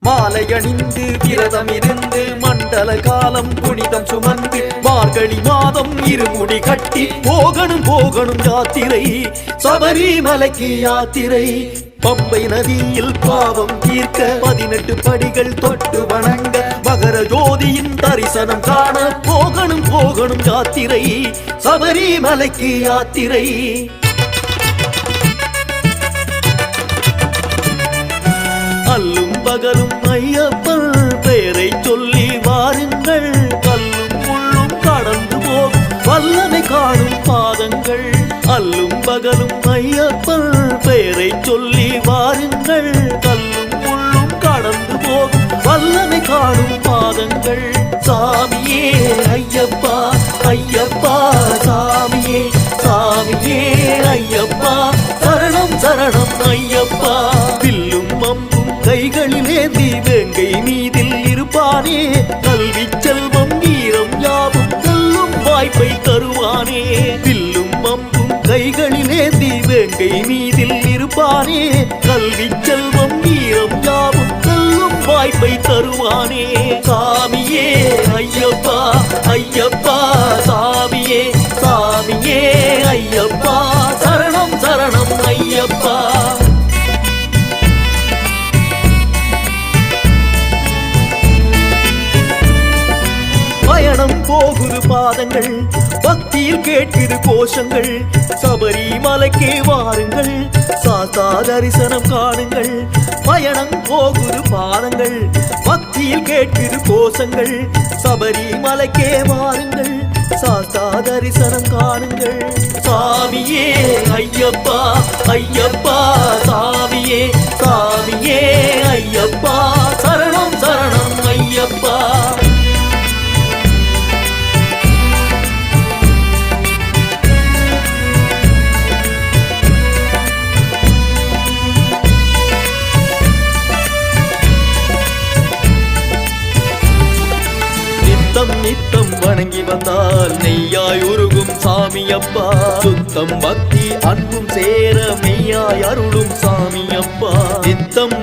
மாலையணிந்து விரதம் இருந்து மண்டல காலம் புனிதம் சுமந்து மார்கழி மாதம் இருமுடி கட்டி போகணும் யாத்திரை சபரிமலைக்கு யாத்திரை பம்பை நதியில் பாவம் தீர்க்க 18 படிகள் தொட்டு வணங்க மகர ஜோதியின் தரிசனம் காண போகணும் யாத்திரை சபரிமலைக்கு யாத்திரை அல்லும் பகலும் ஐயப்பன் பெயரை சொல்லி வாருங்கள் கல்லும் முள்ளும் கடந்து போகும் வல்லமை காணும் பாதங்கள் அல்லும் பகலும் ஐயப்பன் பெயரை சொல்லி வாருங்கள் கல்லும் முள்ளும் கடந்து போகும் வல்லமை காணும் பாதங்கள் சாமியே ஐயப்பா ஐயப்பா சாமியே சாமியே ஐயப்பா சரணம் சரணம் ஐயப்பா வில்லும் அம்பும் கைகளிலேந்தி வேங்கை மீதில் இருப்பானே கல்வி செல்வம் வீரம் யாவும் கொல்லும் வாய்ப்பை தருவானே வில்லும் அம்பும் கைகளிலேந்தி வேங்கை மீதில் இருப்பானே கல்வி செல்வம் வீரம் யாவும் கொல்லும் வாய்ப்பை தருவானே சாமியே ஐயப்பா ஐயப்பா சாமியே சாமியே ஐயப்பா சரணம் சரணம் ஐயப்பா பயணம் போகுது பாதங்கள் பக்தியில் கேட்குது கோஷங்கள் சபரிமலைக்கே வாருங்கள் சாஸ்தா தரிசனம் காணுங்கள் பயணம் போகுது பாதங்கள் பக்தியில் கேட்குது கோஷங்கள் சபரிமலைக்கே வாருங்கள் சாஸ்தா தரிசனம் காணுங்கள் சாமியே ஐயப்பா ஐயப்பா சாமியே சாமியே ஐயப்பா சரணம் சரணம் ஐயப்பா நித்தம் வணங்கி வந்தால் நெய்யாய் உருகும் சாமி அப்பா சுத்தம் பக்தி அன்பும் சேர மெய்யாய் அருளும் சாமி அப்பா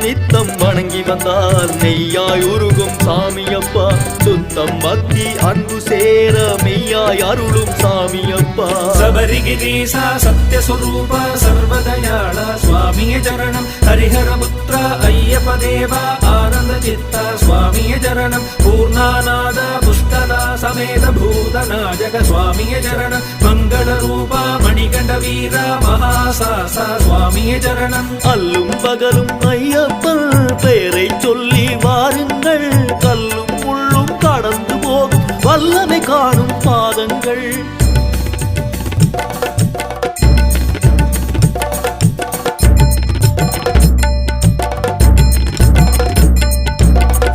நித்தம் வணங்கி வந்தால் நெய்யாய் உருகும் சாமி அப்பா சுத்தம் பக்தி அன்பு சேர மெய்யாய் அருளும் சாமி அப்பா சபரிகிரீசா சத்யஸ்வரூப சர்வதயாள சுவாமிய சரணம் ஹரிஹரபுத்திர ஐயப்ப தேவா ஆனந்த சித்த சுவாமிய சரணம் பூர்ணாநாத புஷ்கலா சமேத பூதநாயக சுவாமிய சரணம் மங்கள ரூபா மணிகண்ட வீர மகாசாச சுவாமிய சரணம் அல்லும் பகலும் ஐயப்பன் பெயரை சொல்லி வாருங்கள் கல்லும் முள்ளும் கடந்து போகும் வல்லமை காணும் பாதங்கள்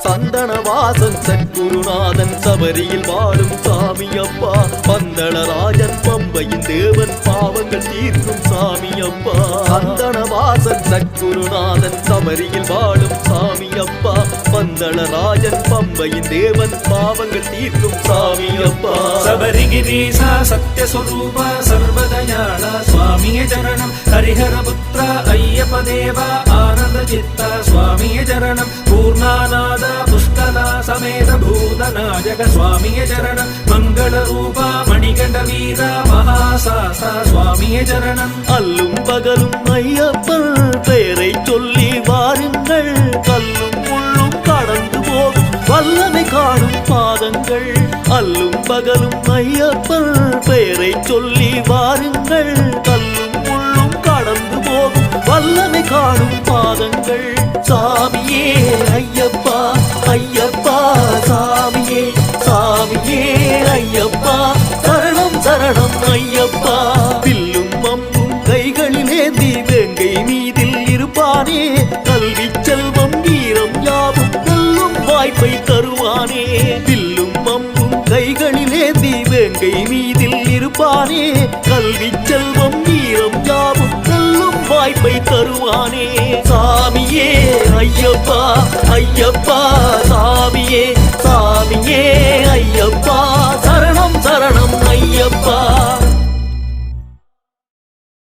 சந்தனவாசன் சத்குருநாதன் சபரியில் வாழும் சாமி அப்பா பந்தளராஜன் பம்பையின் தேவன் பாவங்கள் தீர்க்கும் சாமி அப்பா சந்தனவாசன் சத்குருநாதன் சபரியில் வாழும் சாமி அப்பா பந்தளராஜன் பம்பையின் தேவன் பாவங்கள் தீர்க்கும் சாமி அப்பா சபரிகிரீசா சத்யஸ்வரூப சர்வதயாள சுவாமிய சரணம் ஹரிஹரபுத்திர ஐயப்ப தேவா ஆனந்த சித்த சுவாமிய சரணம் பூர்ணாநாத புஷ்கலா சமேத பூதநாயக சுவாமிய சரணம் மங்கள ரூபா மணிகண்ட வீர மகாசாச சுவாமிய சரணம் அல்லும் பகலும் ஐயப்பன் பெயரை சொல்லி வாருங்கள் கல்லும் முள்ளும் கடந்து போகும் வல்லமை காணும் பாதங்கள் அல்லும் பகலும் ஐயப்பன் பெயரை சொல்லி வாருங்கள் கல்லும் முள்ளும் கடந்து போகும் வல்லமை காணும் பாதங்கள் சாமியே ஐயப்பா ஐயப்பா சாமியே சாமியே ஐயப்பா சரணம் சரணம் ஐயப்பா வில்லும் அம்பும் கைகளிலேந்தி வேங்கை மீதில் இருப்பானே கல்வி செல்வம் வீரம் யாவும் கொல்லும் வாய்ப்பை தருவானே வில்லும் அம்பும் கைகளிலேந்தி வேங்கை மீதில் இருப்பானே கல்வி செல்வம் வீரம் யாவும் கொல்லும் வாய்ப்பை தருவானே சாமியே ஐயப்பா ஐயப்பா சாமியே சாமியே ஐயப்பா